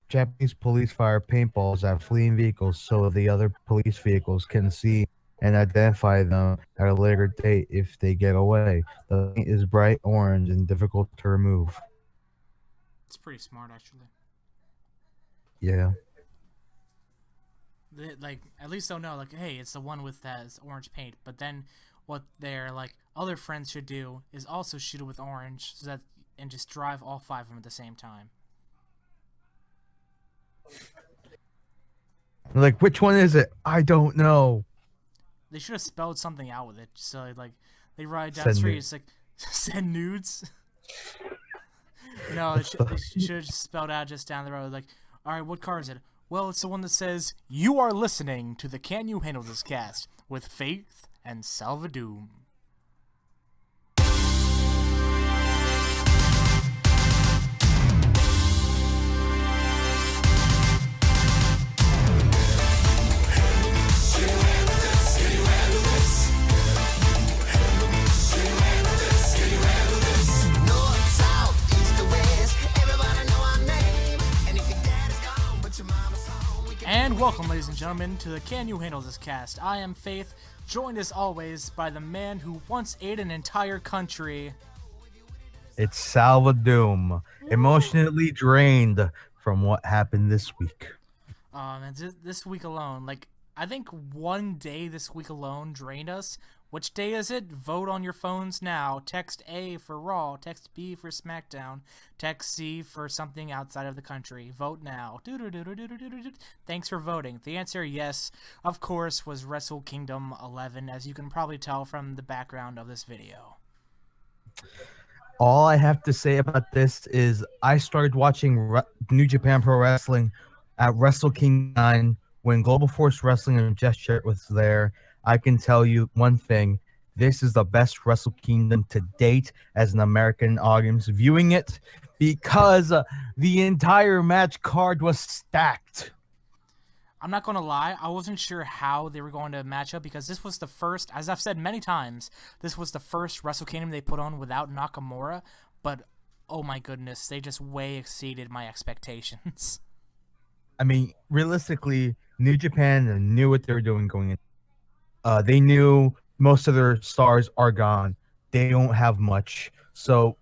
Japanese police fire paintballs at fleeing vehicles so the other police vehicles can see and identify them at a later date if they get away. The paint is bright orange and difficult to remove. It's pretty smart, actually. Yeah. Like, at least they'll know, like, hey, it's the one with that orange paint. But then what their, like, other friends should do is also shoot it with orange so that and just drive all five of them at the same time. Like, which one is it? I don't know. They should have spelled something out with it. So, like, they ride down the Send street, me. it's like, send nudes. No, What's they the should have just spelled out just down the road, like, all right, what car is it? Well, it's the one that says, you are listening to the Can You Handle This cast with Faith and Salvadoom. And welcome, ladies and gentlemen, to the Can You Handle This cast. I am Faith, joined as always by the man who once ate an entire country. It's Salvadoom, emotionally drained from what happened this week. And this week alone, like, I think one day this week alone drained us. Which day is it? Vote on your phones now. Text A for Raw. Text B for SmackDown. Text C for something outside of the country. Vote now. Thanks for voting. The answer, yes, of course, was Wrestle Kingdom 11, as you can probably tell from the background of this video. All I have to say about this is I started watching New Japan Pro Wrestling at Wrestle King 9 when Global Force Wrestling and Jeff Jarrett was there. I can tell you one thing. This is the best Wrestle Kingdom to date as an American audience viewing it because the entire match card was stacked. I'm not going to lie, I wasn't sure how they were going to match up because this was the first, as I've said many times, this was the first Wrestle Kingdom they put on without Nakamura, but oh my goodness, they just way exceeded my expectations. I mean, realistically, New Japan knew what they were doing going in. They knew most of their stars are gone. They don't have much. So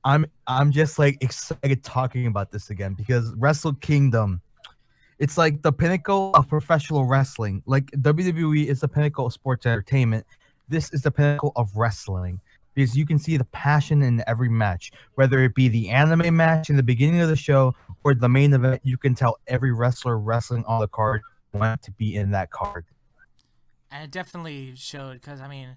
I'm just like excited talking about this again because Wrestle Kingdom, it's like the pinnacle of professional wrestling. Like WWE is the pinnacle of sports entertainment. This is the pinnacle of wrestling because you can see the passion in every match, whether it be the anime match in the beginning of the show or the main event. You can tell every wrestler wrestling on the card wanted to be in that card. And it definitely showed because, I mean,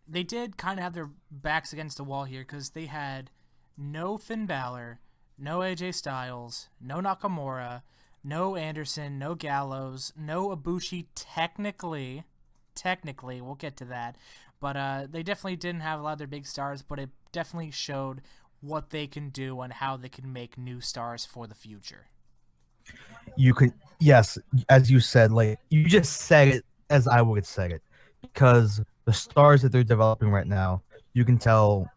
they did kind of have their backs against the wall here because they had no Finn Balor, no AJ Styles, no Nakamura, no Anderson, no Gallows, no Ibushi technically, we'll get to that. But they definitely didn't have a lot of their big stars, but it definitely showed what they can do and how they can make new stars for the future. You could, yes, as you said, like you just said it as I would say it, because the stars that they're developing right now, you can tell,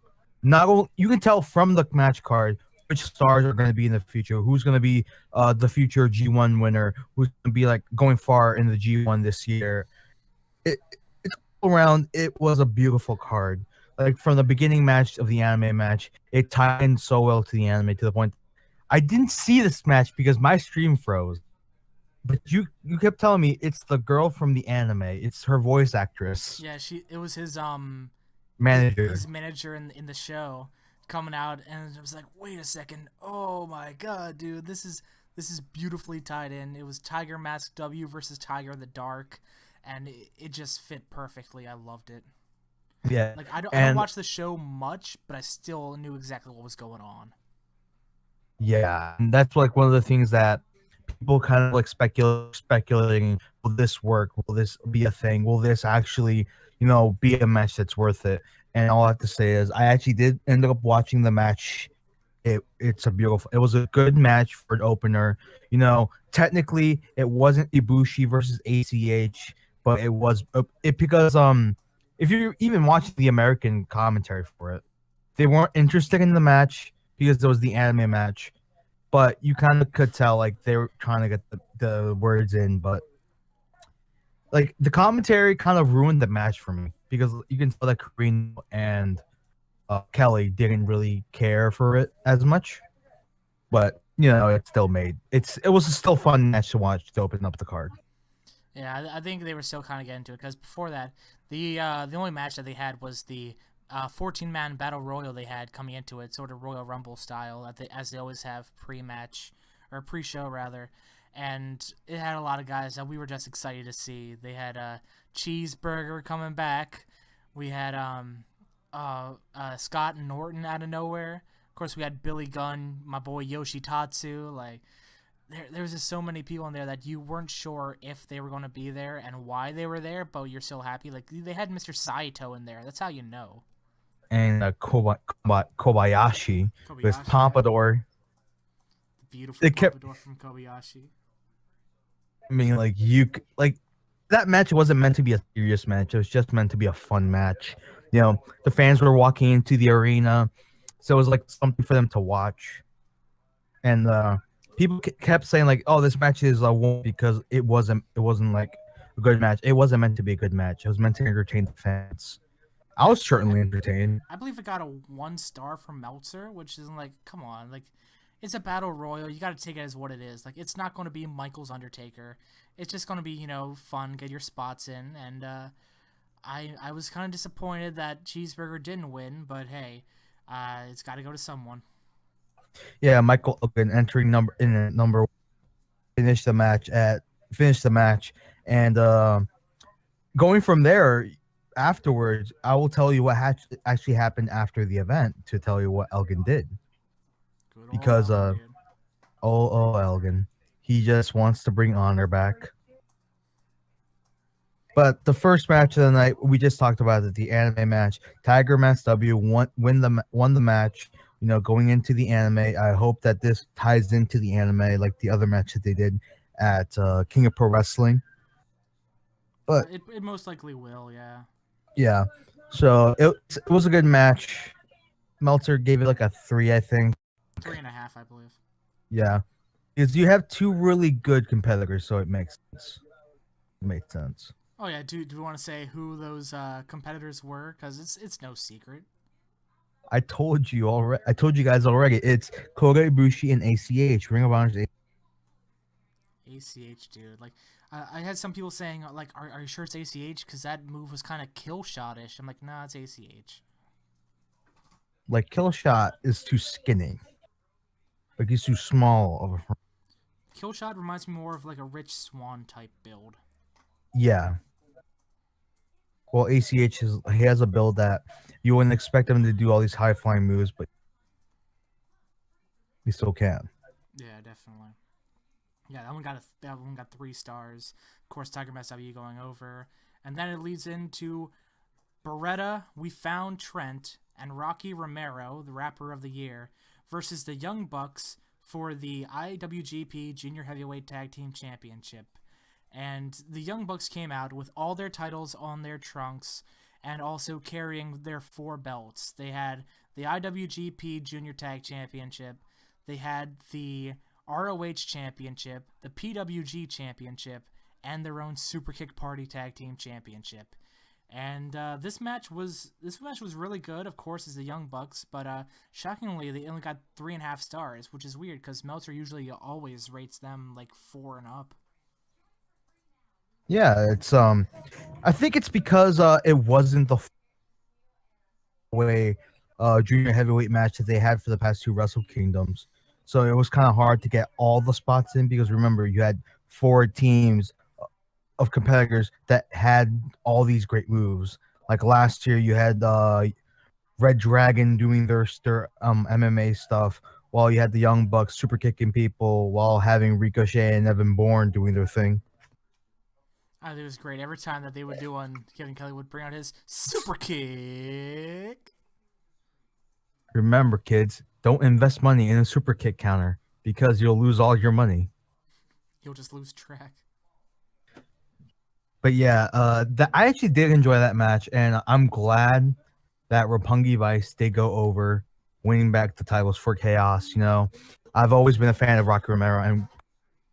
not only you can tell from the match card which stars are going to be in the future, who's going to be the future G1 winner, who's going to be like going far in the G1 this year. It's all around. It was a beautiful card. Like from the beginning match of the anime match, it tied in so well to the anime to the point I didn't see this match because my stream froze. But you kept telling me it's the girl from the anime. It's her voice actress. Yeah, it was his Manager. his manager in the show coming out, and I was like, wait a second, oh my god, dude, this is beautifully tied in. It was Tiger Mask W versus Tiger in the Dark, and it just fit perfectly. I loved it. Yeah. Like I don't watch the show much, but I still knew exactly what was going on. Yeah, and that's like one of the things that people kind of like speculating, will this work, will this be a thing, will this actually be a match that's worth it? And all I have to say is I actually did end up watching the match. It was a good match for an opener. Technically it wasn't Ibushi versus ACH, but it was because if you're even watching the American commentary for it, they weren't interested in the match because it was the anime match. but you kind of could tell like they were trying to get the words in, but like the commentary kind of ruined the match for me because you can tell that Karino and Kelly didn't really care for it as much, but it still made it was a still fun match to watch to open up the card. Yeah, I think they were still kind of getting to it because before that, the only match that they had was the 14-man battle royal they had coming into it, sort of Royal Rumble style, as they always have pre-match or pre-show rather, and it had a lot of guys that we were just excited to see. They had Cheeseburger coming back. We had Scott and Norton out of nowhere. Of course, we had Billy Gunn, my boy Yoshitatsu. Like there was just so many people in there that you weren't sure if they were going to be there and why they were there, but you're so happy. Like they had Mr. Saito in there. That's how you know. And Kobayashi with Kobayashi, yeah. Pompadour. The beautiful They kept. Pompadour from Kobayashi. I mean, like that match wasn't meant to be a serious match. It was just meant to be a fun match. The fans were walking into the arena, so it was like something for them to watch. And people kept saying like, "Oh, this match is a one," because it wasn't like a good match. It wasn't meant to be a good match. It was meant to entertain the fans. I was certainly entertained. I believe it got a 1 star from Meltzer, which isn't like, come on, like it's a battle royal. You got to take it as what it is. Like it's not going to be Michael's Undertaker. It's just going to be fun, get your spots in, and I was kind of disappointed that Cheeseburger didn't win, but hey, it's got to go to someone. Yeah, Michael Elgin entering number one, finished the match, and going from there afterwards, I will tell you what actually happened after the event to tell you what Elgin did. Good Because Elgin, dude. Elgin, he just wants to bring honor back. But the first match of the night, we just talked about it, the anime match. Tiger Mask W won the match. Going into the anime, I hope that this ties into the anime like the other match that they did at King of Pro Wrestling. But it most likely will, yeah. yeah, so it was a good match. Meltzer gave it like a 3, I think. 3.5, I believe. Yeah, because you have two really good competitors, so it makes sense. It makes sense. Oh yeah, do we want to say who those competitors were? Because it's no secret. I told you already. I told you guys already. It's Kota Ibushi and ACH. Ring of Honor's ACH, dude. Like, I had some people saying, like, are you sure it's ACH? Because that move was kind of kill shot-ish. I'm like, nah, it's ACH. Like Killshot is too skinny. Like he's too small of a. Killshot reminds me more of like a Rich Swann type build. Yeah. Well, ACH he has a build that you wouldn't expect him to do all these high flying moves, but he still can. Yeah, definitely. Yeah, that one got 3 stars. Of course, Tiger Mask W going over, and then it leads into Beretta, We Found Trent, and Rocky Romero, the Rapper of the Year, versus the Young Bucks for the IWGP Junior Heavyweight Tag Team Championship. And the Young Bucks came out with all their titles on their trunks and also carrying their 4 belts. They had the IWGP Junior Tag Championship. They had the ROH Championship, the PWG Championship, and their own Superkick Party Tag Team Championship. And this match was really good. Of course, it's the Young Bucks, but shockingly, they only got 3.5 stars, which is weird because Meltzer usually always rates them like 4 and up. Yeah, it's I think it's because it wasn't the way junior heavyweight match that they had for the past 2 Wrestle Kingdoms. So it was kind of hard to get all the spots in because remember you had 4 teams of competitors that had all these great moves. Like last year you had Red Dragon doing their MMA stuff, while you had the Young Bucks super kicking people, while having Ricochet and Evan Bourne doing their thing. I think it was great. Every time that they would do one, Kevin Kelly would bring out his super kick. Remember, kids, don't invest money in a super kick counter because you'll lose all your money. You'll just lose track. But yeah, I actually did enjoy that match, and I'm glad that Roppongi Vice did go over winning back the titles for Chaos. I've always been a fan of Rocky Romero and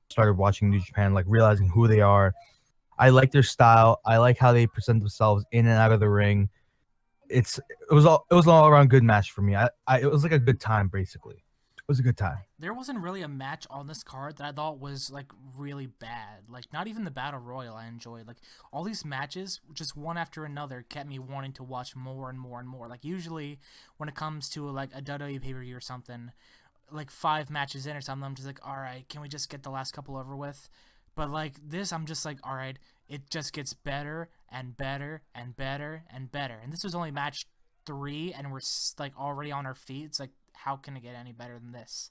started watching New Japan, like realizing who they are. I like their style. I like how they present themselves in and out of the ring. It was all around good match for me. It was like a good time basically. It was a good time. There wasn't really a match on this card that I thought was like really bad. Like not even the Battle Royal I enjoyed. Like all these matches, just one after another, kept me wanting to watch more and more and more. Like usually when it comes to like a WWE pay-per-view or something, like 5 matches in or something, I'm just like, all right, can we just get the last couple over with? But like this, I'm just like, all right, it just gets better and better and better and better. And this was only match 3, and we're like already on our feet. It's like, how can it get any better than this?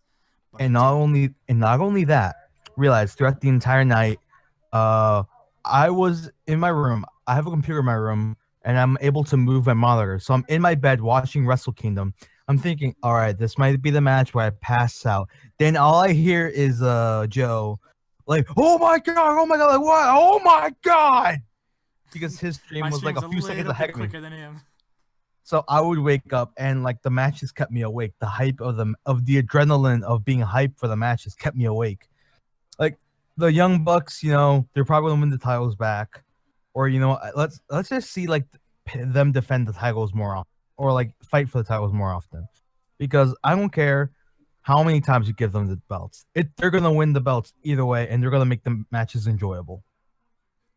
But And it not did. only that, realize throughout the entire night, uh, I was in my room. I have a computer in my room, and I'm able to move my monitor. So I'm in my bed watching Wrestle Kingdom. I'm thinking, all right, this might be the match where I pass out. Then all I hear is Joe, like, oh my god, like what? Oh my god, because his stream My was like stream's a a few seconds little ahead bit of me. quicker than him. So I would wake up and like the matches kept me awake. The hype of the adrenaline of being hyped for the matches kept me awake. Like the Young Bucks, they're probably gonna win the titles back, or let's just see like them defend the titles more often, or like fight for the titles more often, because I don't care how many times you give them the belts. They're gonna win the belts either way, and they're gonna make the matches enjoyable.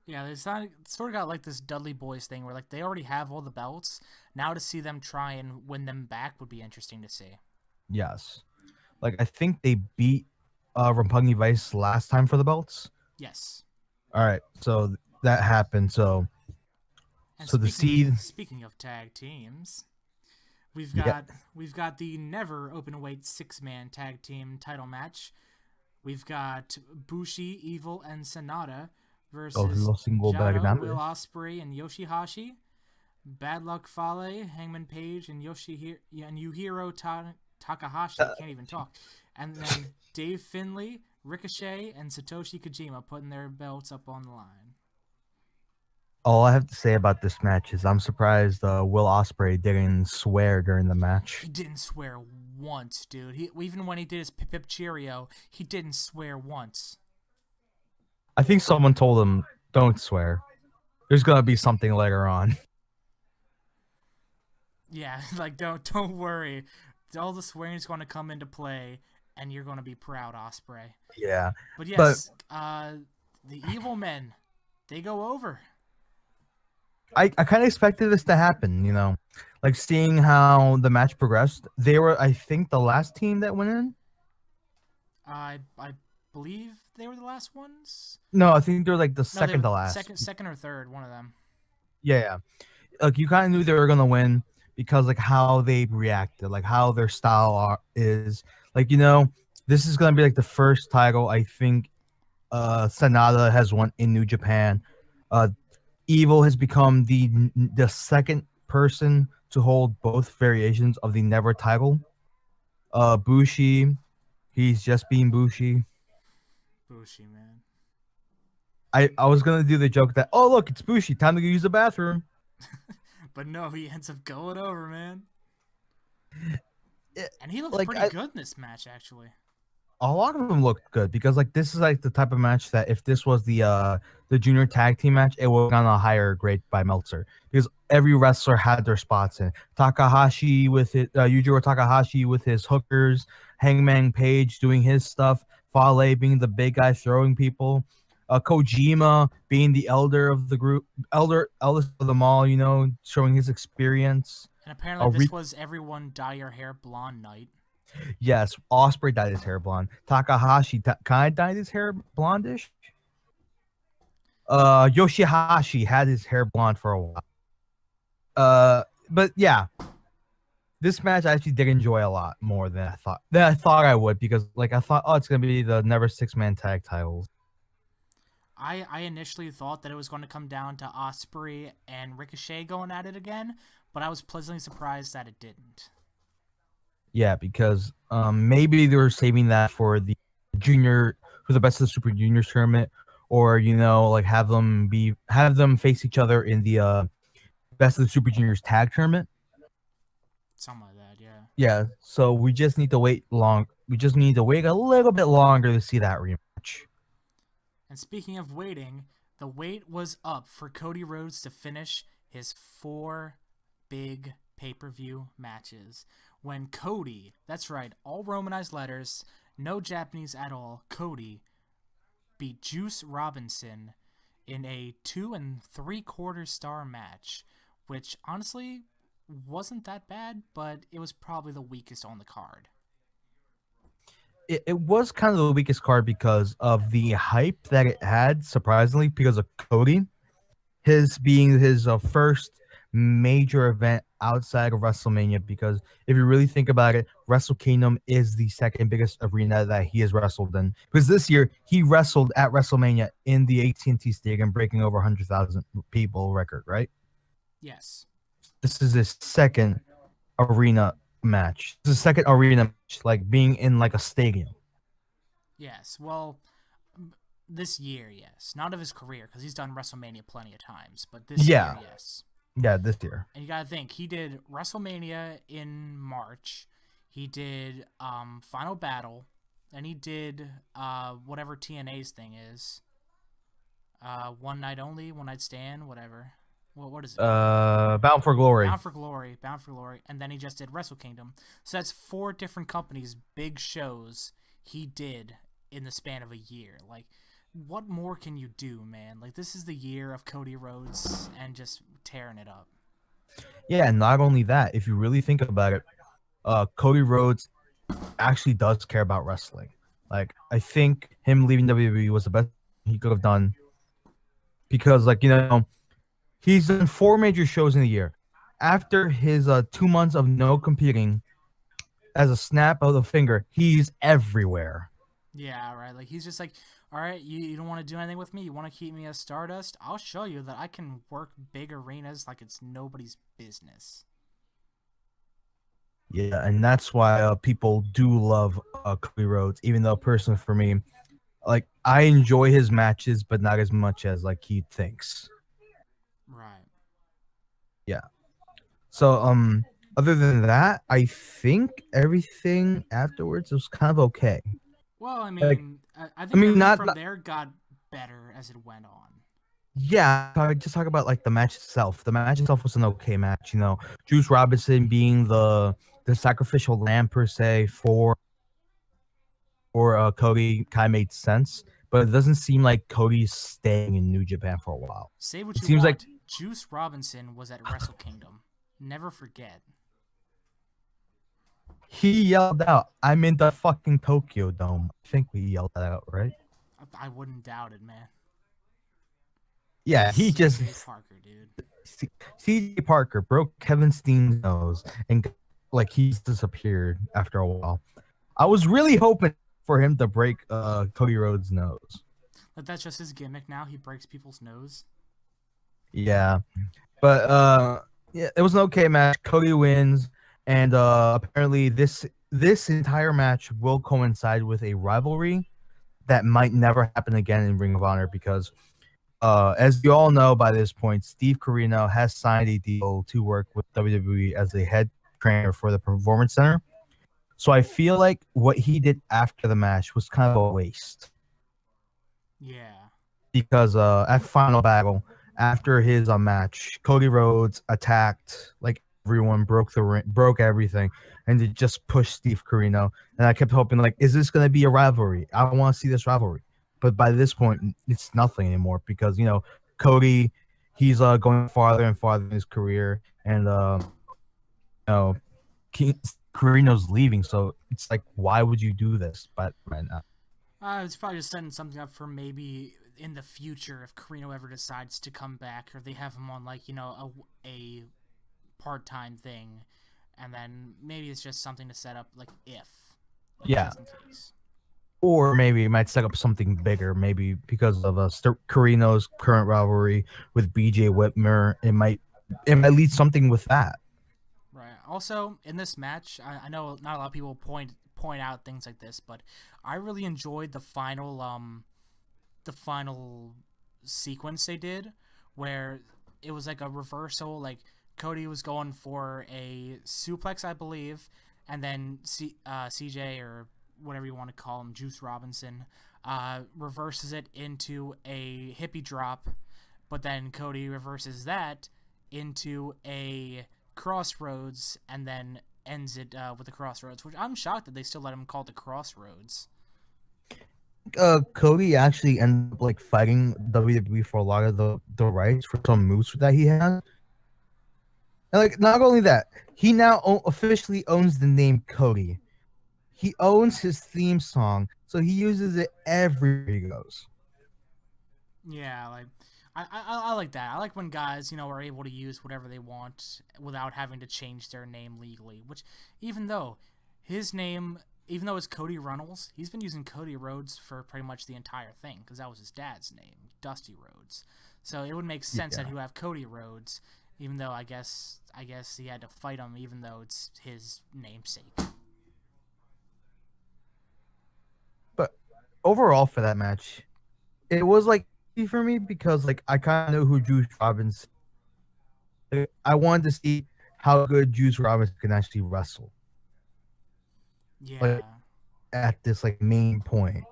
Yeah, it's sort of got like this Dudley Boys thing where like they already have all the belts. Now to see them try and win them back would be interesting to see. Yes, like I think they beat Roppongi Vice last time for the belts. Yes. All right, so that happened. So And so the seed, speaking of tag teams, we've yeah, got we've got the never open weight 6-man tag team title match. We've got Bushi, Evil, and Sanada versus los single bag Jado, Will numbers. Ospreay, and Yoshihashi. Bad Luck Fale, Hangman Page, and Yujiro Takahashi. Can't even talk. And then Dave Finlay, Ricochet, and Satoshi Kojima putting their belts up on the line. All I have to say about this match is I'm surprised Will Ospreay didn't swear during the match. He didn't swear once, dude. Even when he did his Pip Pip Cheerio, he didn't swear once. I think someone told him, "Don't swear. There's gonna be something later on." Yeah, like don't worry. All the swearing is going to come into play, and you're going to be proud, Osprey. Yeah, But but yes, the evil men, they go over. I kind of expected this to happen. Like seeing how the match progressed. They were, I think, the last team that went in. I believe they were the last ones. No, I think they were like the No, they second were to last. second or third, one of them. Yeah. Like you kind of knew they were gonna win because like how they reacted, like how their style is. Like this is gonna be like the first title I think Sanada has won in New Japan. Uh, Evil has become the second person to hold both variations of the Never title. Bushi, he's just being Bushi. Bushi, man. I was gonna do the joke that, oh look, it's Bushi, time to go use the bathroom. But no, he ends up going over, man. And he looks Like pretty good in this match, actually. a lot of them looked good because like this is like the type of match that if this was the junior tag team match, it would have gone a higher grade by Meltzer because every wrestler had their spots in. Takahashi with it, Yujiro Takahashi with his hookers, Hangman Page doing his stuff, Fale being the big guy throwing people, Kojima being the elder of the group, eldest of them all, showing his experience. And apparently this was everyone dye your hair blonde night. Yes, Osprey dyed his hair blonde. Takahashi kind of dyed his hair blondish. Yoshihashi had his hair blonde for a while. But yeah, this match I actually did enjoy a lot more than I thought. I would because like I thought, oh, it's gonna be the never 6-man tag titles. I initially thought that it was going to come down to Osprey and Ricochet going at it again, but I was pleasantly surprised that it didn't. Yeah, because maybe they were saving that for the best of the Super Juniors tournament, or like have them face each other in the best of the Super Juniors tag tournament. Something like that, yeah. Yeah, so we just need to wait long. We just need to wait a little bit longer to see that rematch. And speaking of waiting, the wait was up for Cody Rhodes to finish his 4 big pay-per-view matches. When Cody, that's right, all Romanized letters, no Japanese at all, Cody beat Juice Robinson in a 2 3/4 star match, which honestly wasn't that bad, but it was probably the weakest on the card. It was kind of the weakest card because of the hype that it had, surprisingly, because of Cody. His being his first major event outside of WrestleMania. Because if you really think about it, Wrestle Kingdom is the second biggest arena that he has wrestled in. Because this year he wrestled at WrestleMania in the AT&T Stadium, breaking over 100,000 people record. Right. Yes. This is his second arena match. This is the second arena match, like being in like a stadium. Yes. Well, this year, yes. Not of his career, because he's done WrestleMania plenty of times, but this Yeah. year, yes. Yeah, this year. And you gotta think, he did WrestleMania in March. He did Final Battle, and he did whatever TNA's thing is. One Night Only, One Night Stand, whatever. What is it called? Bound for Glory. Bound for Glory, and then he just did Wrestle Kingdom. So that's 4 different companies, big shows he did in the span of a year. Like, what more can you do, man? Like, this is the year of Cody Rhodes and just tearing it up. Yeah, and not only that, if you really think about it, Cody Rhodes actually does care about wrestling. Like, I think him leaving WWE was the best he could have done because, like, he's done 4 major shows in a year. After his 2 months of no competing, as a snap of the finger, he's everywhere. Yeah, right. Like, he's just like, all right, you don't want to do anything with me? You want to keep me as Stardust? I'll show you that I can work big arenas like it's nobody's business. Yeah, and that's why people do love Cody Rhodes, even though personally for me, like I enjoy his matches, but not as much as like he thinks. Right. Yeah. So other than that, I think everything afterwards was kind of okay. Well, I Like mean, I I think mean everything not, from there got better as it went on. yeah, I just talk about like the match itself. The match itself was an okay match, Juice Robinson being the sacrificial lamb per se for Cody kind of made sense, but it doesn't seem like Cody's staying in New Japan for a while. Say what It you seems like want. Juice Robinson was at Wrestle Kingdom. Never forget. he yelled out, "I'm in the fucking Tokyo Dome." I think we yelled that out, right? I wouldn't doubt it, man. Yeah, he just CJ Parker, dude. CJ Parker broke Kevin Steen's nose and like he's disappeared after a while. I was really hoping for him to break Cody Rhodes' nose. But that's just his gimmick now. He breaks people's nose. Yeah, but yeah, it was an okay match. Cody wins, and apparently this entire match will coincide with a rivalry that might never happen again in Ring of Honor because as you all know by this point, Steve Corino has signed a deal to work with WWE as a head trainer for the Performance Center. So I feel like what he did after the match was kind of a waste. Yeah. Because at Final Battle, after his match, Cody Rhodes attacked like everyone, broke the ring, broke everything, and it just pushed Steve Corino. And I kept hoping, like, is this going to be a rivalry? I want to see this rivalry. But by this point, it's nothing anymore because Cody, he's going farther and farther in his career, and know Carino's leaving, so it's like, why would you do this? But right now, It's probably just setting something up for maybe in the future if Carino ever decides to come back, or they have him on like a part-time thing, and then maybe it's just something to set up like if yeah, just in case. or maybe it might set up something bigger. Maybe because of Carino's current rivalry with BJ Whitmer, it might lead something with that. Right. Also, in this match, I know not a lot of people point out things like this, but I really enjoyed the final sequence they did, where it was like a reversal. Like Cody was going for a suplex, I believe, and then CJ, or whatever you want to call him, Juice Robinson, reverses it into a hippie drop, but then Cody reverses that into a crossroads and then ends it with the crossroads, which I'm shocked that they still let him call it the crossroads. Cody actually ended up like fighting WWE for a lot of the rights for some moves that he has. And like not only that, he now officially owns the name Cody. He owns his theme song, so he uses it everywhere he goes. Yeah, like I like that. I like when guys, are able to use whatever they want without having to change their name legally. Which, even though his name, even though it's Cody Runnels, he's been using Cody Rhodes for pretty much the entire thing because that was his dad's name, Dusty Rhodes. So it would make sense that he would have Cody Rhodes, even though I guess he had to fight him, even though it's his namesake. But overall, for that match, it was like for me because like I kind of know who Juice Robinson. I wanted to see how good Juice Robinson can actually wrestle. Yeah. Like at this like main point.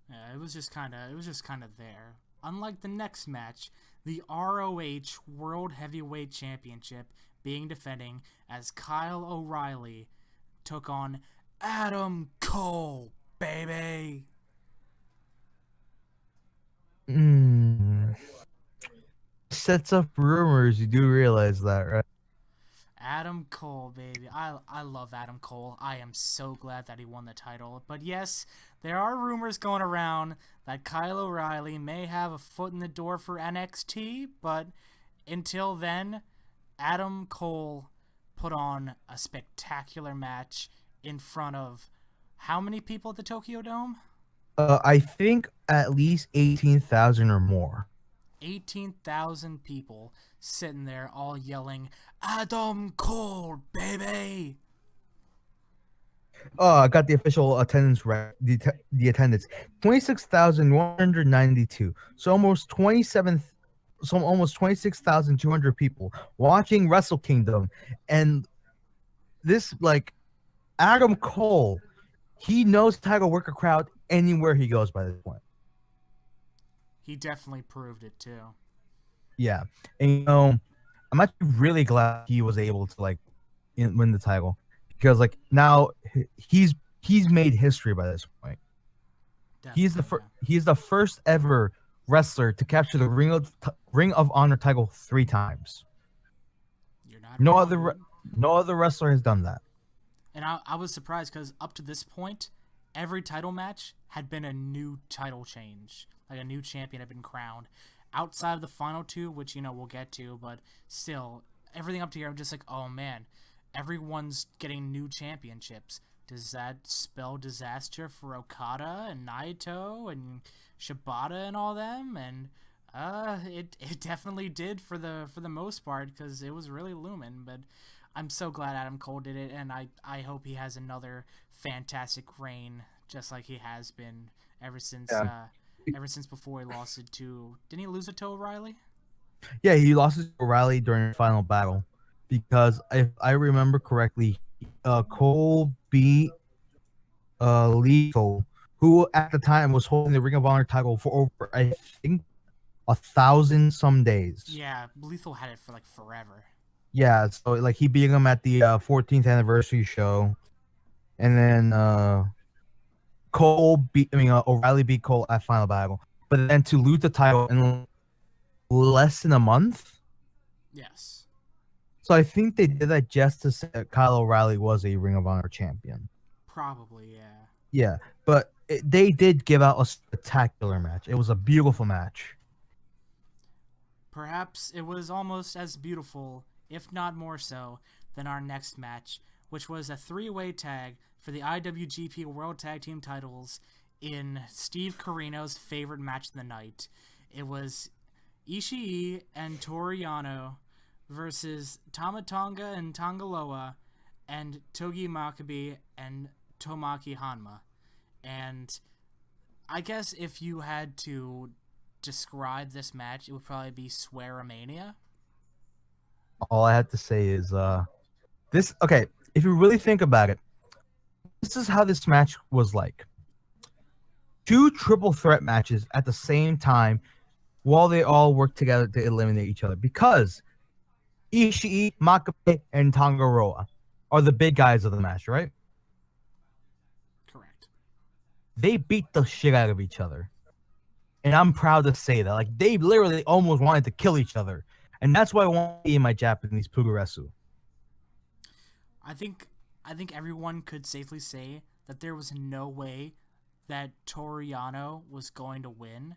Yeah, it was just kind of there. Unlike the next match, the ROH World Heavyweight Championship being defending as Kyle O'Reilly took on Adam Cole, baby. Sets up rumors. You do realize that, right? Adam Cole, baby. I love Adam Cole. I am so glad that he won the title. But yes, there are rumors going around that Kyle O'Reilly may have a foot in the door for NXT, but until then, Adam Cole put on a spectacular match in front of how many people at the Tokyo Dome? I think at least 18,000 or more. 18,000 people sitting there all yelling, Adam Cole, baby! Oh, I got the official attendance right. The attendance 26,192. So almost 27. So almost 26,200 people watching Wrestle Kingdom, and this like Adam Cole, he knows how to work a crowd anywhere he goes by this point. He definitely proved it too. Yeah, and I'm actually really glad he was able to like win the title because like now he's made history by this point. Definitely, He's the first ever wrestler to capture the Ring of Honor title 3 times. You're not wrong, No other wrestler has done that. And I was surprised because up to this point, every title match had been a new title change. Like a new champion had been crowned. Outside of the final two, which, we'll get to, but still, everything up to here, I'm just like, oh man, everyone's getting new championships. Does that spell disaster for Okada and Naito and Shibata and all them? And it definitely did for the most part because it was really looming. But I'm so glad Adam Cole did it, and I hope he has another fantastic reign, just like he has been ever since before he lost it to. Didn't he lose it to O'Reilly? Yeah, he lost it to O'Reilly during the final battle because if I remember correctly, Cole beat Lethal, who at the time was holding the Ring of Honor title for over I think 1,000 some days. Yeah, Lethal had it for like forever. Yeah, so like he beat him at the 14th anniversary show, and then O'Reilly beat Cole at Final Battle, but then to lose the title in less than a month. Yes. So I think they did that just to say that Kyle O'Reilly was a Ring of Honor champion. Probably, yeah. Yeah, but they did give out a spectacular match. It was a beautiful match. Perhaps it was almost as beautiful, if not more so, than our next match, which was a 3-way tag for the IWGP World Tag Team titles in Steve Corino's favorite match of the night. It was Ishii and Toru Yano versus Tama Tonga and Tangaloa and Togi Makabe and Tomaki Hanma. And I guess if you had to describe this match, it would probably be Swearamania. All I have to say is This okay. If you really think about it, this is how this match was like. Two triple threat matches at the same time while they all work together to eliminate each other. Because Ishii, Makabe, and Tangaroa are the big guys of the match, right? Correct. They beat the shit out of each other. And I'm proud to say that. Like, they literally almost wanted to kill each other. And that's what I want to see in my Japanese Pugaresu. I think I think everyone could safely say that there was no way that Toriano was going to win,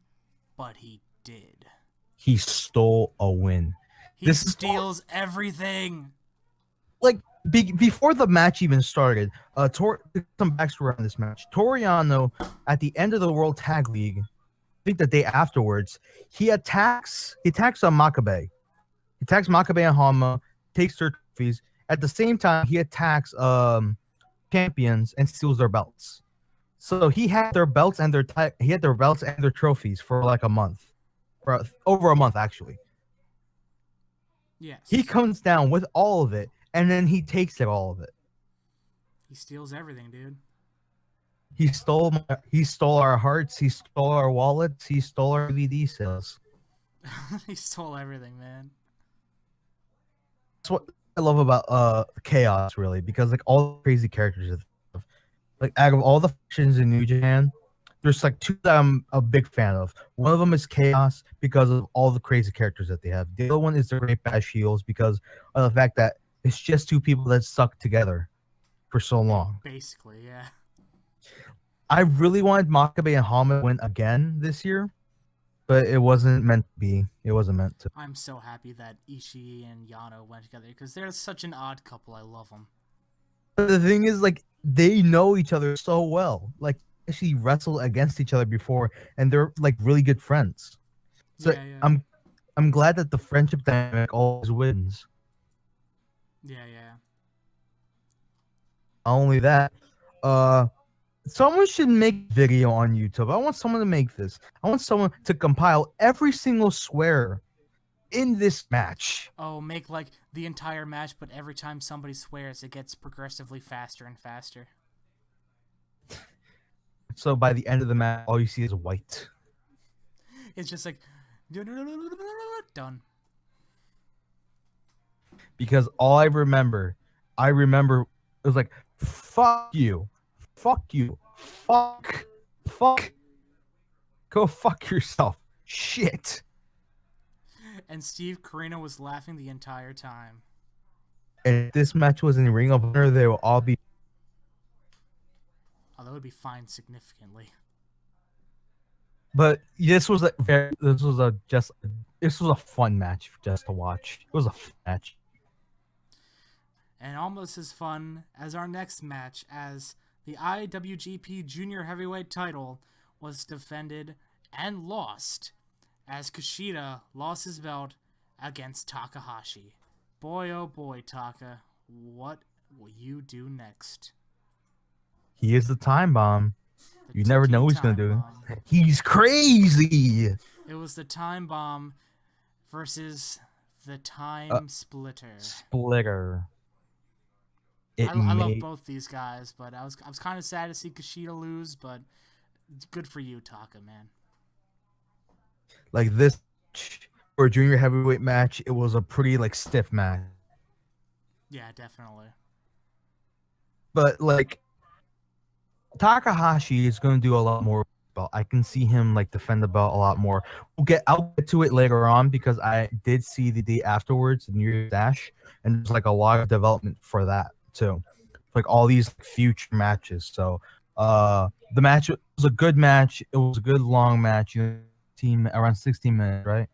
but he did. He stole a win. He This is steals everything. like before the match even started. Some backstory on this match. Toriano, at the end of the World Tag League, I think the day afterwards, he attacks on Makabe. He attacks Makabe and Hama, takes their trophies. At the same time, he attacks champions and steals their belts. So he had their belts and their trophies for like a month, for over a month actually. Yes. He comes down with all of it, and then he takes all of it. He steals everything, dude. He stole our hearts. He stole our wallets. He stole our DVD sales. He stole everything, man. That's what I love about Chaos, really, because like all the crazy characters, like out of all the factions in New Japan, there's like two that I'm a big fan of. One of them is Chaos because of all the crazy characters that they have. The other one is the Great Bash Heels because of the fact that it's just two people that stuck together for so long. Basically, yeah. I really wanted Makabe and Hama to win again this year, but it wasn't meant to be. It wasn't meant to. I'm so happy that Ishii and Yano went together because they're such an odd couple. I love them. But the thing is, like, they know each other so well. Like, actually wrestled against each other before, and they're like really good friends. So Yeah, yeah. I'm glad that the friendship dynamic always wins. Yeah, yeah. Not only that, uh, someone should make a video on YouTube. I want someone to make this. I want someone to compile every single swear in this match. Oh, make like the entire match, but every time somebody swears, it gets progressively faster and faster. So by the end of the match, all you see is white. It's just like done. Because all I remember it was like, fuck you, fuck, go fuck yourself, shit. And Steve Corino was laughing the entire time. And if this match was in Ring of Honor, they will all be. Oh, that would be fined significantly. But this was a fun match just to watch. It was a fun match. And almost as fun as our next match, as the IWGP Junior Heavyweight title was defended and lost, as Kushida lost his belt against Takahashi. Boy, oh boy, Taka, what will you do next? He is the time bomb. The You never know what he's gonna ticking do. time bomb. He's crazy. It was the time bomb versus the time splitter. Splitter. I love both these guys, but I was kind of sad to see Kushida lose, but good for you, Taka, man. Like this for a junior heavyweight match. It was a pretty like stiff match, Yeah, definitely. but like Takahashi is going to do a lot more. Belt. I can see him like defend the belt a lot more. I'll get to it later on because I did see the day afterwards, the New Year's Dash, and there's like a lot of development for that too, like all these future matches. So, the match was a good match. It was a good long match. Team around 16 minutes, right?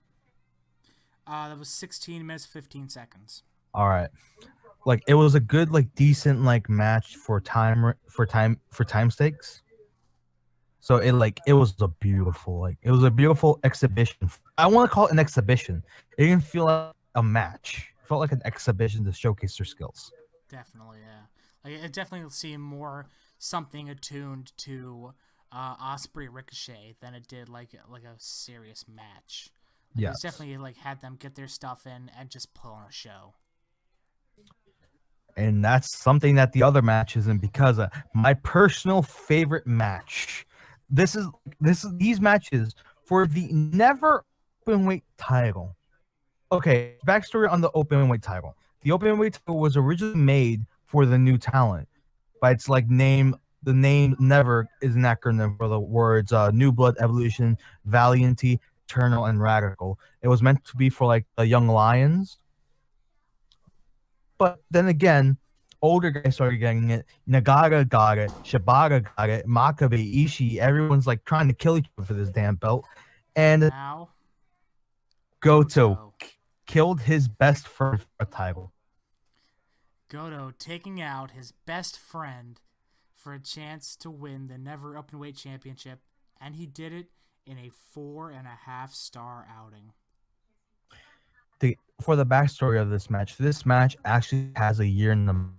That was 16 minutes, 15 seconds. All right. Like it was a good, like decent, like match for time stakes. So it was a beautiful exhibition. I want to call it an exhibition. It didn't feel like a match. It felt like an exhibition to showcase their skills. Definitely, yeah. Like it definitely seemed more something attuned to Osprey Ricochet than it did like a serious match. Like, Yeah. It's definitely like had them get their stuff in and just put on a show. And that's something that the other match isn't, because my personal favorite match. This is these matches for the never openweight title. Okay, backstory on the openweight title. The openweight title was originally made for the new talent, but it's like name. The name never is an acronym for the words New Blood, Evolution, Valianty, Eternal, and Radical. It was meant to be for like the young lions, but then again, older guys started getting it. Nagata got it. Shibata got it. Makabe, Ishii, everyone's like trying to kill each other for this damn belt. And Now, Goto killed his best friend for a title. Goto taking out his best friend for a chance to win the Never Openweight Championship, and he did it in a 4.5-star outing. For the backstory of this match actually has a year in the,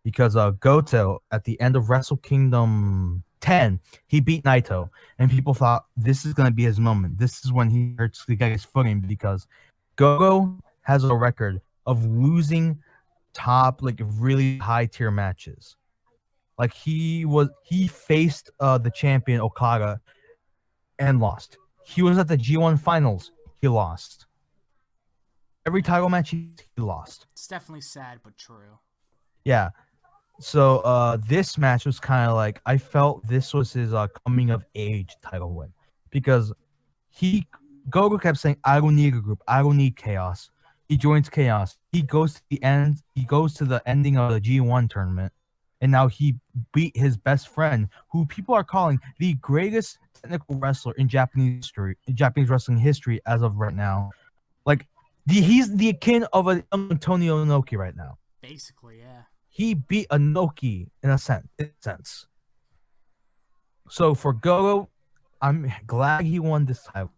because Goto at the end of Wrestle Kingdom 10, he beat Naito, and people thought this is gonna be his moment. This is when he starts to get his footing, because Goto has a record of losing top, like, really high tier matches. Like he faced the champion Okada and lost. He was at the G1 finals, he lost. Every title match he lost. It's definitely sad, but true. Yeah. So this match was kind of like, I felt this was his coming of age title win, because Gogo kept saying, I don't need a group, I don't need chaos. He joins chaos. He goes to the end. He goes to the ending of the G1 tournament, and now he beat his best friend, who people are calling the greatest technical wrestler in Japanese wrestling history as of right now. Like, he's the akin of a young Antonio Inoki right now. Basically, yeah. He beat Inoki in a sense. So for Gogo, I'm glad he won this title.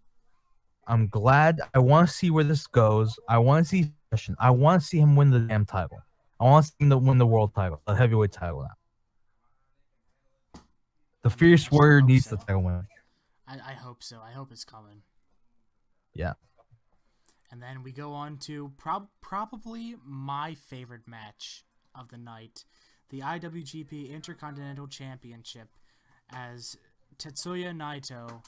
I'm glad. I want to see where this goes. I want to see. I want to see him win the damn title. I want to see him win the world title, the heavyweight title now. The Fierce Warrior needs the title win. I hope so. I hope it's coming. Yeah. And then we go on to probably my favorite match of the night, the IWGP Intercontinental Championship, as Tetsuya Naito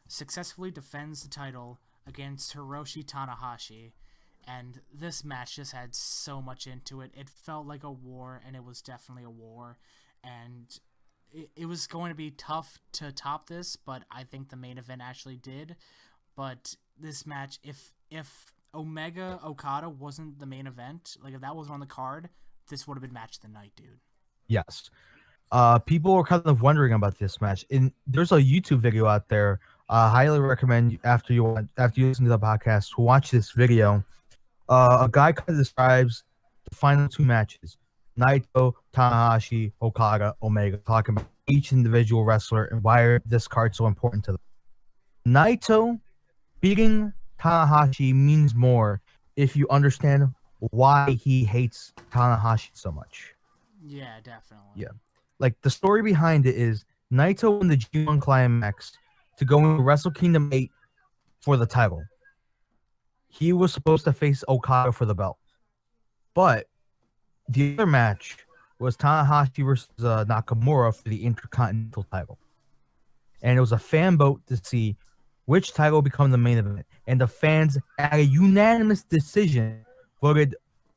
successfully defends the title against Hiroshi Tanahashi. And this match just had so much into it. It felt like a war, and it was definitely a war. And it was going to be tough to top this, but I think the main event actually did. But this match, if Omega Okada wasn't the main event, like if that wasn't on the card, this would have been match of the night, dude. Yes. People were kind of wondering about this match. There's a YouTube video out there. Highly recommend after you listen to the podcast to watch this video. A guy kind of describes the final two matches: Naito, Tanahashi, Okada, Omega, talking about each individual wrestler and why this card's so important to them. Naito beating Tanahashi means more if you understand why he hates Tanahashi so much. Yeah, definitely. Yeah. Like, the story behind it is Naito won the G1 Climax to go into Wrestle Kingdom 8 for the title. He was supposed to face Okada for the belt. But the other match was Tanahashi versus Nakamura for the Intercontinental title. And it was a fan vote to see which title would become the main event. And the fans, at a unanimous decision, voted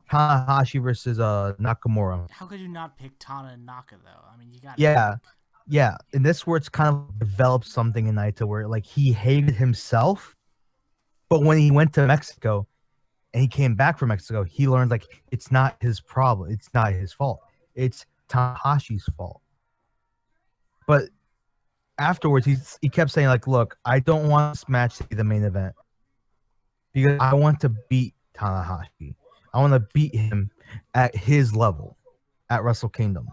Tanahashi versus Nakamura. How could you not pick Tana and Naka, though? I mean, you got Yeah. And this where it's kind of developed something in Naito where, like, he hated himself, but when he went to Mexico and he came back from Mexico, he learned, like, it's not his problem. It's not his fault. It's Tanahashi's fault. But afterwards, he kept saying, like, look, I don't want this match to be the main event because I want to beat Tanahashi. I want to beat him at his level at Wrestle Kingdom.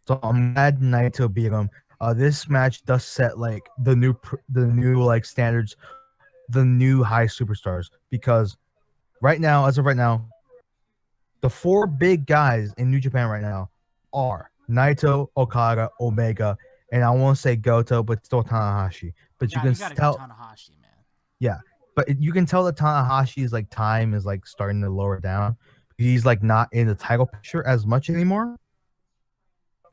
So I'm glad Naito beat him. This match does set, like, the new like standards, the new high superstars, because as of right now, the four big guys in New Japan right now are Naito, Okada, Omega, and I won't say Goto, but still Tanahashi. But you can tell Tanahashi, man. Yeah, but you can tell that Tanahashi's, like, time is, like, starting to lower down, he's like not in the title picture as much anymore,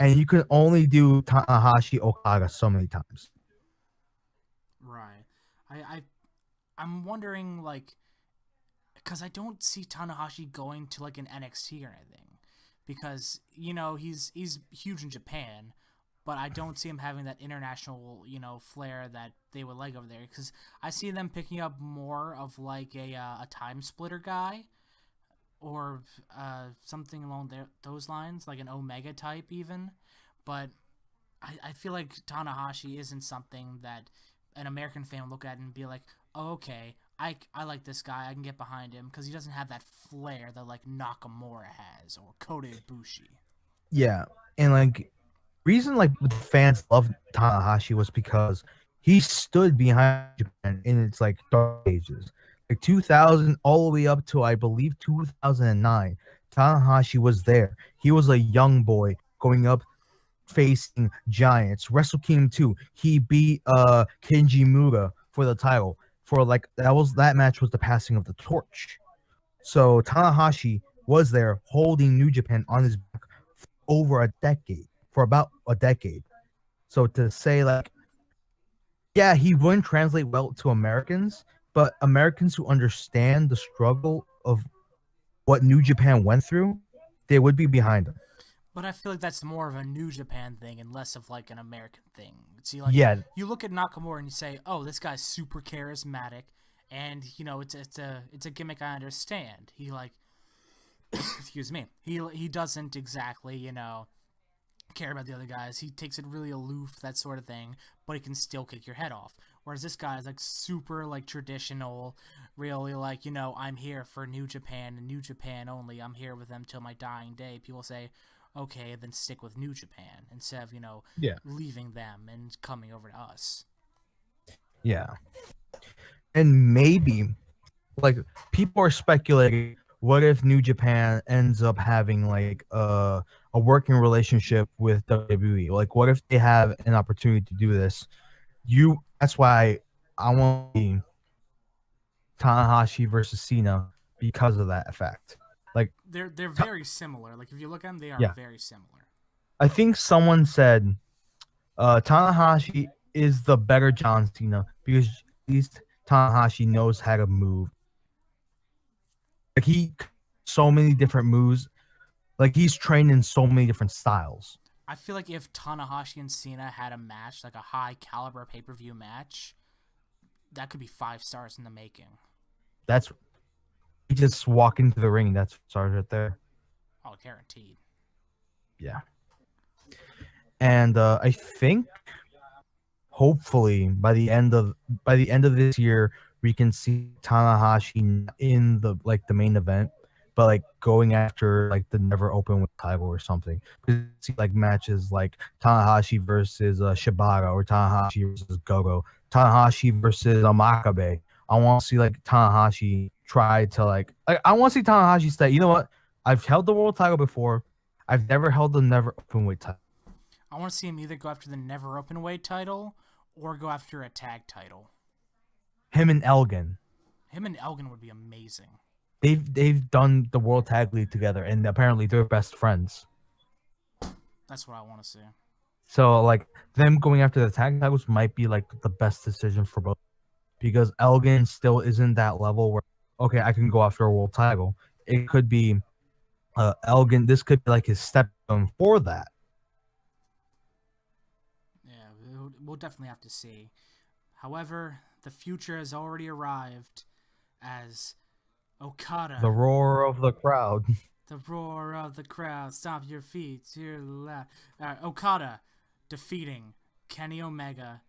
and you can only do Tanahashi Okada so many times. Right. I I'm wondering like because I don't see Tanahashi going to like an NXT or anything, because he's huge in Japan, but I don't see him having that international flair that they would like over there. Because I see them picking up more of like a time splitter guy, or something along those lines, like an Omega type even. But I feel like Tanahashi isn't something that an American fan would look at and be like, oh, okay, I like this guy, I can get behind him, because he doesn't have that flair that like Nakamura has or Kota Ibushi. Yeah, and like reason like the fans love Tanahashi was because he stood behind Japan in its like dark ages, like 2000 all the way up to I believe 2009. Tanahashi was there. He was a young boy going up facing giants. Wrestle Kingdom 2, he beat Kenji Mura for the title. For like that match was the passing of the torch. So Tanahashi was there holding New Japan on his back over a decade, for about a decade. So to say like, yeah, he wouldn't translate well to Americans, but Americans who understand the struggle of what New Japan went through, they would be behind him. But I feel like that's more of a New Japan thing and less of like an American thing. See, like Yeah, you look at Nakamura and you say, "Oh, this guy's super charismatic," and it's a gimmick I understand. He like, excuse me, he doesn't exactly care about the other guys. He takes it really aloof, that sort of thing, but he can still kick your head off. Whereas this guy is like super like traditional, really like, I'm here for New Japan and New Japan only. I'm here with them till my dying day. People say, okay, then stick with New Japan instead of, yeah, leaving them and coming over to us. yeah. And maybe like people are speculating, what if New Japan ends up having like a working relationship with WWE? Like, what if they have an opportunity to do this? That's why I want to see Tanahashi versus Cena because of that effect. Like, They're very similar. Like if you look at them, they are yeah, very similar. I think someone said Tanahashi is the better John Cena because at least Tanahashi knows how to move. Like so many different moves. Like he's trained in so many different styles. I feel like if Tanahashi and Cena had a match, like a high caliber pay-per-view match, that could be 5 stars in the making. That's he just walk into the ring. That's stars right there. Oh, guaranteed. Yeah, and I think hopefully by the end of this year we can see Tanahashi in the main event, but like going after like the never open with title or something. See like matches like Tanahashi versus Shibata or Tanahashi versus Gogo, Tanahashi versus Makabe. I want to see like Tanahashi try to like I want to see Tanahashi say, you know what? I've held the world title before. I've never held the never open weight title. I want to see him either go after the never open weight title or go after a tag title. Him and Elgin. Him and Elgin would be amazing. They've done the World Tag League together, and apparently they're best friends. That's what I want to see. So like them going after the tag titles might be like the best decision for both, because Elgin still isn't that level where okay I can go after a world title. It could be Elgin. This could be like his stepstone for that. Yeah, we'll definitely have to see. However, the future has already arrived as Okada. The roar of the crowd. The roar of the crowd. Stomp your feet. Cheer loud. Okada defeating Kenny Omega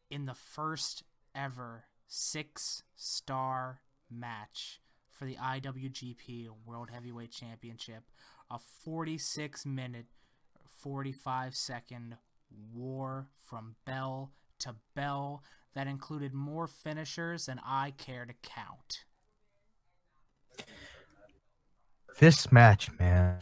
in the first ever 6-star match for the IWGP World Heavyweight Championship. A 46-minute, 45-second war from bell to bell that included more finishers than I care to count. This match, man,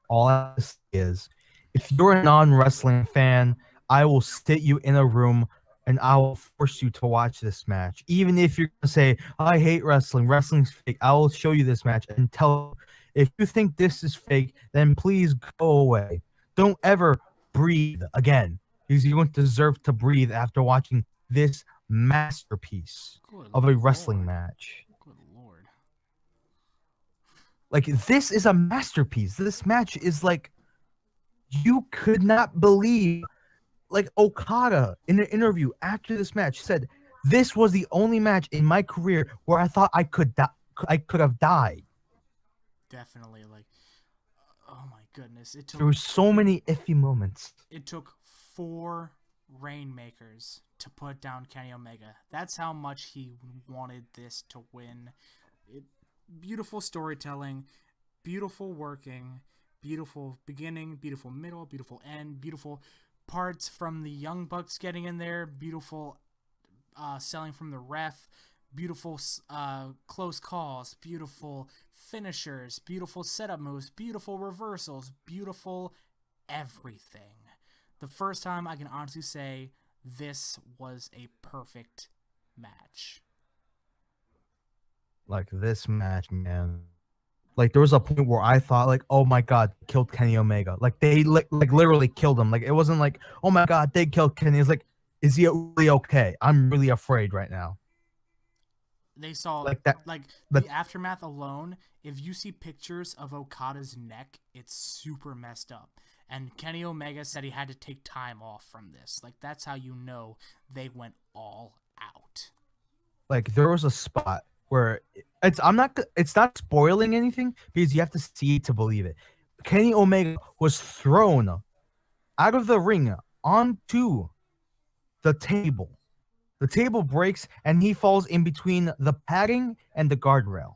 all I have to say is, if you're a non-wrestling fan, I will sit you in a room and I will force you to watch this match. Even if you're gonna say, I hate wrestling, wrestling's fake, I will show you this match and tell you If you think this is fake, then please go away. Don't ever breathe again, because you don't deserve to breathe after watching this masterpiece Good of a wrestling lord. match. Good lord. Like, this is a masterpiece. This match is like, you could not believe. Like, Okada in an interview after this match said, "This was the only match in my career where I thought I could have died." Definitely, like, oh my goodness. There were so many iffy moments. It took 4 Rainmakers to put down Kenny Omega. That's how much he wanted this to win. Beautiful storytelling, beautiful working, beautiful beginning, beautiful middle, beautiful end, beautiful parts from the Young Bucks getting in there, beautiful selling from the ref, beautiful close calls, beautiful finishers, beautiful setup moves, beautiful reversals, beautiful everything. The first time I can honestly say this was a perfect match. Like, this match, man. Like, there was a point where I thought, like, oh my god, they killed Kenny Omega. Like, they like literally killed him. Like, it wasn't like, oh my god, they killed Kenny. It's like, is he really okay? I'm really afraid right now. They saw, Like that. like, That the aftermath alone. If you see pictures of Okada's neck, it's super messed up. And Kenny Omega said he had to take time off from this. Like, that's how you know they went all out. like, there was a spot where it's not spoiling anything because you have to see it to believe it. Kenny Omega was thrown out of the ring onto the table. The table breaks and he falls in between the padding and the guardrail.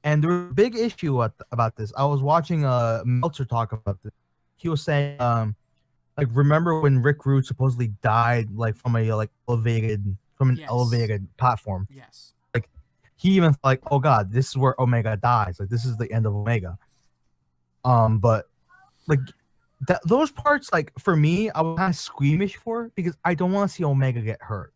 And there's a big issue about this. I was watching Meltzer talk about this. He was saying, like, remember when Rick Rude supposedly died, like, from a an Yes. elevated platform? Yes. Like, he even like, oh god, this is where Omega dies. Like, this is the end of Omega. But like, those parts, like, for me, I was kind of squeamish for, because I don't want to see Omega get hurt.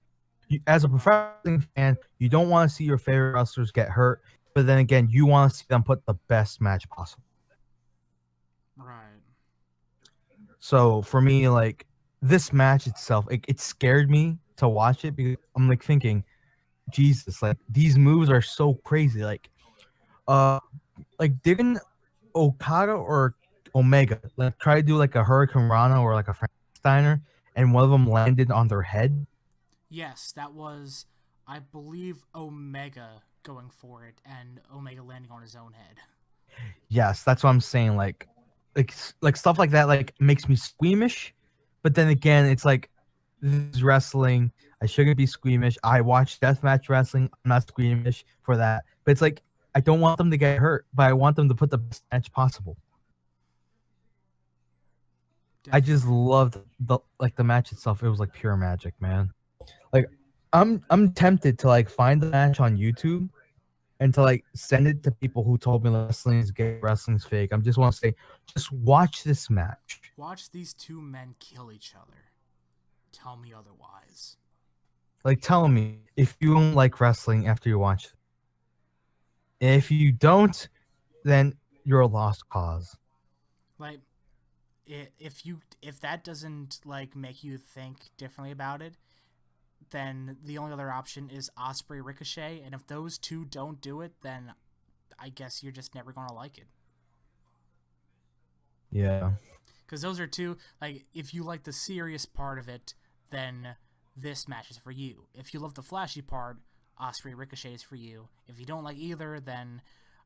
As a professional fan, you don't want to see your favorite wrestlers get hurt, but then again, you want to see them put the best match possible. Right. So for me, like, this match itself, it scared me to watch it, because I'm like thinking, Jesus, like, these moves are so crazy. Like didn't Okada or Omega like try to do like a Hurricane Rana or like a Frankensteiner, and one of them landed on their head? Yes, that was, I believe, Omega going for it, and Omega landing on his own head. Yes, that's what I'm saying. Like stuff like that, like, makes me squeamish. But then again, it's like, this is wrestling. I shouldn't be squeamish. I watch deathmatch wrestling. I'm not squeamish for that. But it's like, I don't want them to get hurt, but I want them to put the best match possible. I just loved the match itself. It was like pure magic, man. Like, I'm tempted to like find the match on YouTube and to like send it to people who told me wrestling is gay, wrestling's fake. I just want to say, just watch this match. Watch these two men kill each other. Tell me otherwise. Like, tell me if you don't like wrestling after you watch. If you don't, then you're a lost cause. Like, if that doesn't like make you think differently about it, then the only other option is Osprey Ricochet, and if those two don't do it, then I guess you're just never gonna like it. Yeah. Because those are two, like, if you like the serious part of it, then this match is for you. If you love the flashy part, Osprey Ricochet is for you. If you don't like either, then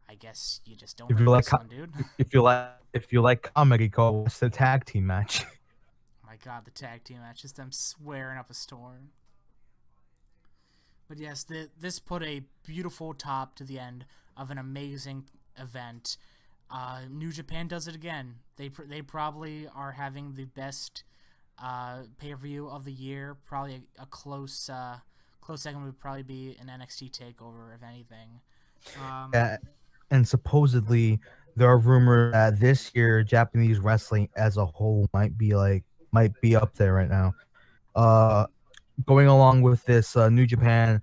I guess you just don't like wrestling, dude. If you like comedy, go watch the tag team match. Oh my god, the tag team match, just them swearing up a storm. But yes, this put a beautiful top to the end of an amazing event. New Japan does it again. They probably are having the best pay-per-view of the year. Probably a close second would probably be an NXT takeover, if anything. And supposedly there are rumors that this year Japanese wrestling as a whole might be up there right now. Going along with this, New Japan,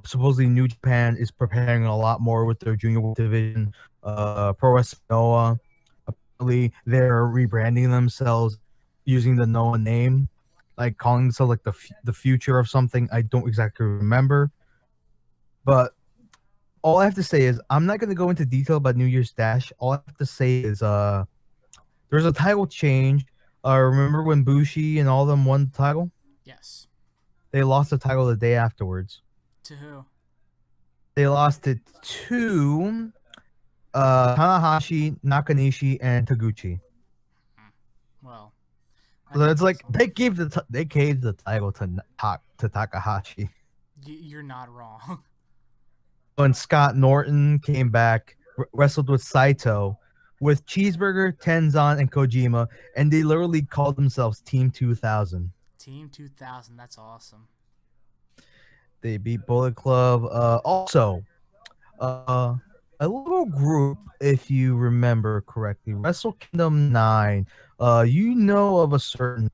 supposedly New Japan is preparing a lot more with their junior division Pro Wrestling Noah. Apparently, they're rebranding themselves using the Noah name, like calling themselves like the future of something. I don't exactly remember, but all I have to say is I'm not going to go into detail about New Year's Dash. All I have to say is there's a title change. Remember when Bushi and all of them won the title? Yes. They lost the title the day afterwards. To who? They lost it to Tanahashi, Nakanishi, and Taguchi. Well, So it's like awesome. they gave the title to Takahashi. You're not wrong. When Scott Norton came back, wrestled with Saito, with Cheeseburger, Tenzan, and Kojima, and they literally called themselves Team 2000. Team 2000. That's awesome. They beat Bullet Club. Also, uh, a little group, if you remember correctly, Wrestle Kingdom 9. You know of a certain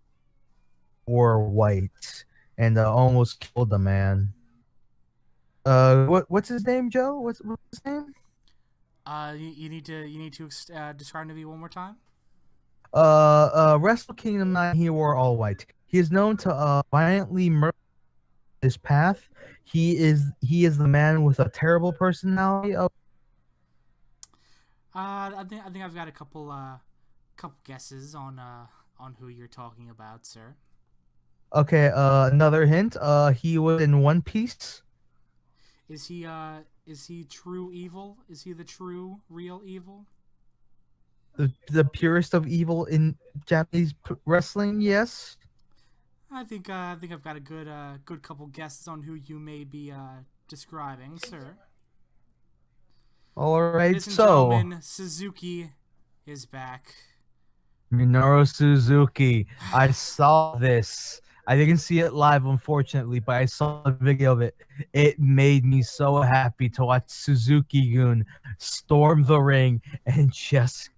or white and almost killed a man. What's his name, Joe? What's his name? You need to describe to me one more time. Wrestle Kingdom 9. He wore all white. He is known to violently murder his path. He is the man with a terrible personality. I think I've got a couple guesses on who you're talking about, sir. Okay. Another hint. He was in One Piece. Is he true evil? Is he the true real evil? The purest of evil in Japanese wrestling. Yes. I think I've got a good couple guesses on who you may be describing, sir. All right. Ladies and So gentlemen, Suzuki is back. Minoru Suzuki. I saw this. I didn't see it live, unfortunately, but I saw a video of it. It made me so happy to watch Suzuki-gun storm the ring and just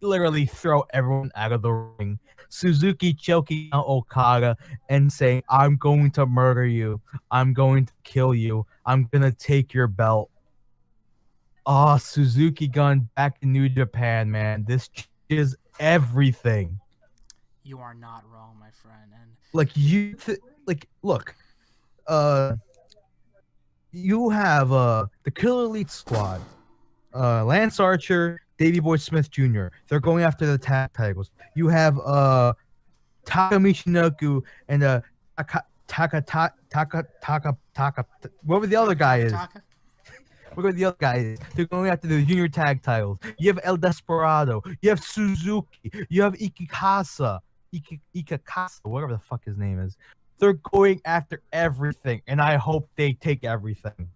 literally throw everyone out of the ring. Suzuki choking out Okada and saying, "I'm going to murder you. I'm going to kill you. I'm gonna take your belt." Oh, Suzuki-gun back in New Japan, man. This is everything. You are not wrong, my friend. And Like look, uh you have the Killer Elite Squad, Lance Archer, Davey Boy Smith Jr. They're going after the tag titles. You have Taka Michinoku and Taka whoever the other guy is. Taka. Whoever the other guy is. They're going after the junior tag titles. You have El Desperado. You have Suzuki. You have Ikakasa, whatever the fuck his name is. They're going after everything, and I hope they take everything.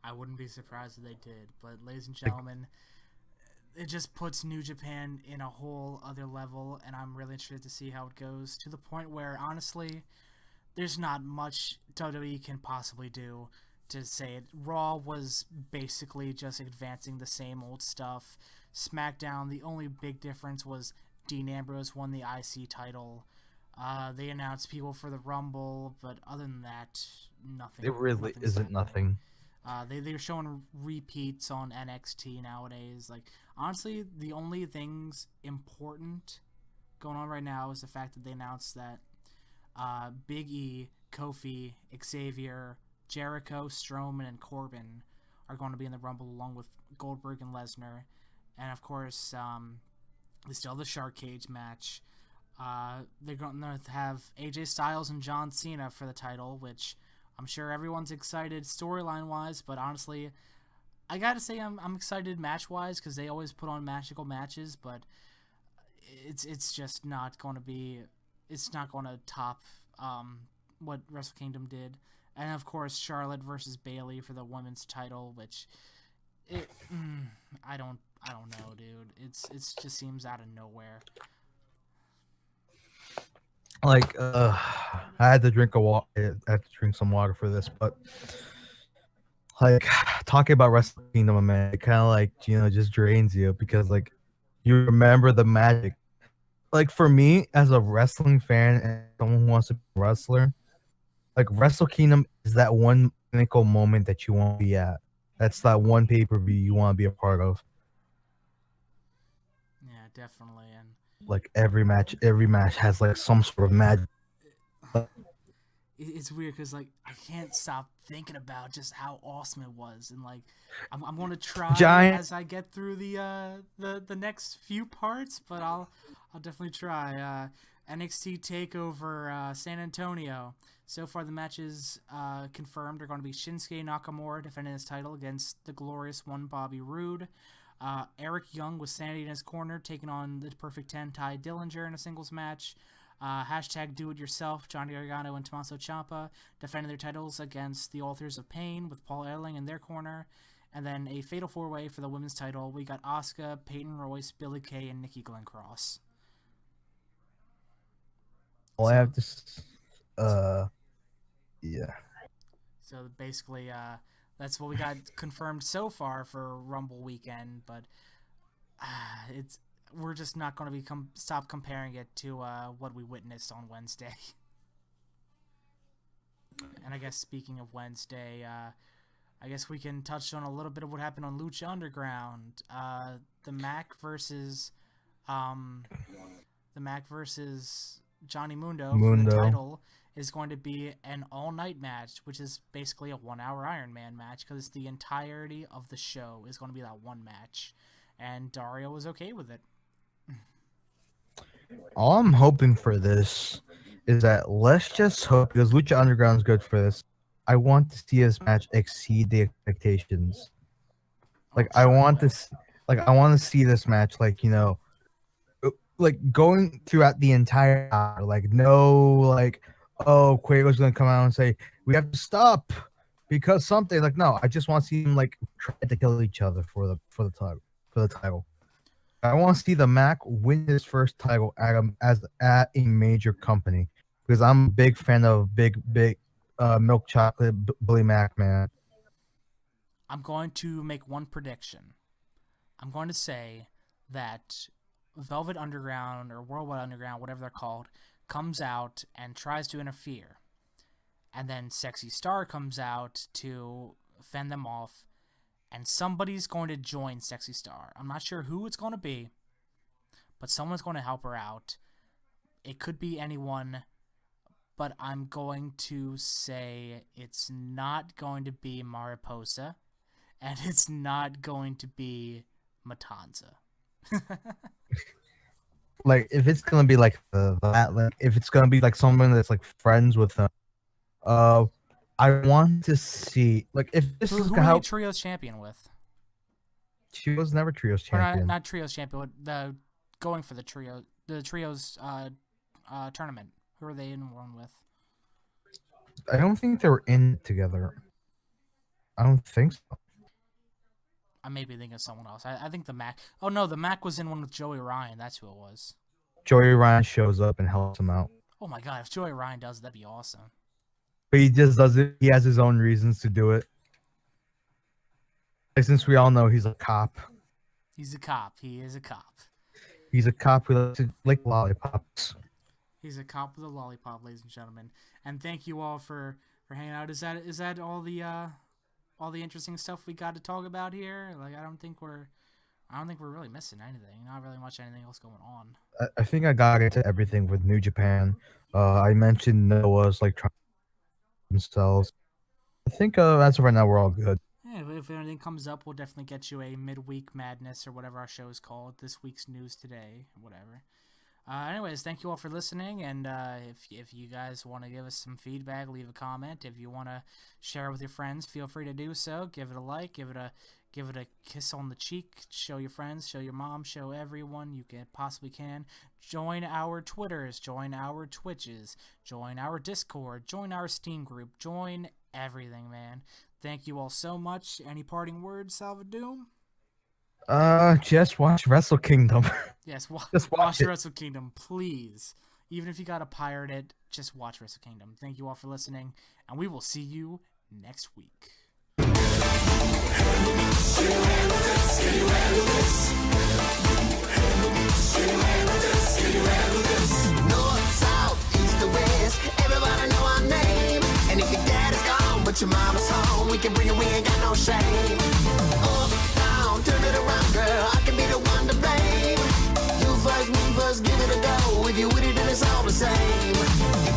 I wouldn't be surprised if they did. But, ladies and gentlemen, it just puts New Japan in a whole other level, and I'm really interested to see how it goes, to the point where, honestly, there's not much WWE can possibly do to say it. Raw was basically just advancing the same old stuff. SmackDown, the only big difference was Dean Ambrose won the IC title. They announced people for the Rumble, but other than that, nothing. It really isn't nothing. They're showing repeats on NXT nowadays. Like, honestly, the only things important going on right now is the fact that they announced that Big E, Kofi, Xavier, Jericho, Strowman, and Corbin are going to be in the Rumble along with Goldberg and Lesnar. And, of course, they still have the Shark Cage match. They're going to have AJ Styles and John Cena for the title, which I'm sure everyone's excited storyline-wise, but honestly, I gotta say I'm excited match-wise because they always put on magical matches, but it's just not going to be... It's not going to top what Wrestle Kingdom did. And, of course, Charlotte versus Bayley for the women's title, which... I don't know, dude. It just seems out of nowhere. Like, I had to drink some water for this, but like talking about Wrestle Kingdom, man, it kind of like just drains you because like you remember the magic. Like for me, as a wrestling fan and someone who wants to be a wrestler, like Wrestle Kingdom is that one pinnacle moment that you want to be at. That's that one pay-per-view you want to be a part of. Yeah, definitely. And Like every match has like some sort of magic. it's weird because like I can't stop thinking about just how awesome it was, and like I'm going to try Giant as I get through the next few parts, but I'll definitely try. NXT Takeover San Antonio. So far, the matches confirmed are going to be Shinsuke Nakamura defending his title against the glorious one Bobby Roode. Eric Young with Sanity in his corner taking on the Perfect 10 Ty Dillinger in a singles match. Hashtag Do It Yourself, Johnny Gargano and Tommaso Ciampa defending their titles against the Authors of Pain with Paul Ellering in their corner. And then a fatal four-way for the women's title. We got Asuka, Peyton Royce, Billie Kay, and Nikki Glenn Cross. Well, I have to, yeah. So basically, that's what we got confirmed so far for Rumble weekend. But we're just not going to stop comparing it to what we witnessed on Wednesday. And I guess speaking of Wednesday, I guess we can touch on a little bit of what happened on Lucha Underground. The Mac versus Johnny Mundo for the title is going to be an all-night match, which is basically a 1-hour Iron Man match because the entirety of the show is going to be that one match. And Dario was okay with it. All I'm hoping for this is that let's just hope, because Lucha Underground is good for this. I want to see this match exceed the expectations. Like I want to see this match, like, you know, like going throughout the entire hour, like no, like, oh, Quavo's gonna come out and say we have to stop because something. Like, no, I just want to see them like try to kill each other for the title. I want to see the Mac win his first title at a major company because I'm a big fan of big milk chocolate Billy Mac, man. I'm going to make one prediction. I'm going to say that Velvet Underground or Worldwide Underground, whatever they're called, comes out and tries to interfere. And then Sexy Star comes out to fend them off. And somebody's going to join Sexy Star. I'm not sure who it's going to be, but someone's going to help her out. It could be anyone, but I'm going to say it's not going to be Mariposa, and it's not going to be Matanza. Like, if it's gonna be like if it's gonna be like someone that's like friends with them, I want to see, like, if this is who are they trios champion with? She was never trios champion. Not trios champion. Going for the trios tournament. Who are they in one with? I don't think they were in it together. I don't think so. I may be thinking of someone else. I think the Mac. Oh no, the Mac was in one with Joey Ryan. That's who it was. Joey Ryan shows up and helps him out. Oh my god, if Joey Ryan does, that'd be awesome. But he just does it. He has his own reasons to do it. Like, since we all know he's a cop. He's a cop. He is a cop. He's a cop who likes to lick lollipops. He's a cop with a lollipop, ladies and gentlemen. And thank you all for hanging out. Is that all the interesting stuff we got to talk about here? Like, I don't think we're really missing anything. Not really much anything else going on. I think I got into everything with New Japan. I mentioned Noah's like trying themselves. I think as of right now we're all good. Yeah, if anything comes up, we'll definitely get you a midweek madness or whatever our show is called. This week's news today, whatever. Anyways, thank you all for listening, and if you guys want to give us some feedback, leave a comment. If you want to share it with your friends, feel free to do so. Give it a like, give it a kiss on the cheek. Show your friends, show your mom, show everyone you possibly can. Join our Twitters, join our Twitches, join our Discord, join our Steam group, join everything, man. Thank you all so much. Any parting words, Salvadoom? Just watch Wrestle Kingdom. Yes, just watch Wrestle Kingdom, please. Even if you gotta pirate it, just watch Wrestle Kingdom. Thank you all for listening, and we will see you next week. North, south, east, or west, everybody know our name. And if your dad is gone, but your mama's home, on, we can bring it, we ain't got no shame. Up, down, turn it around, girl, I can be the one to blame. You first, me first, give it a go. If you with it, then it's all the same.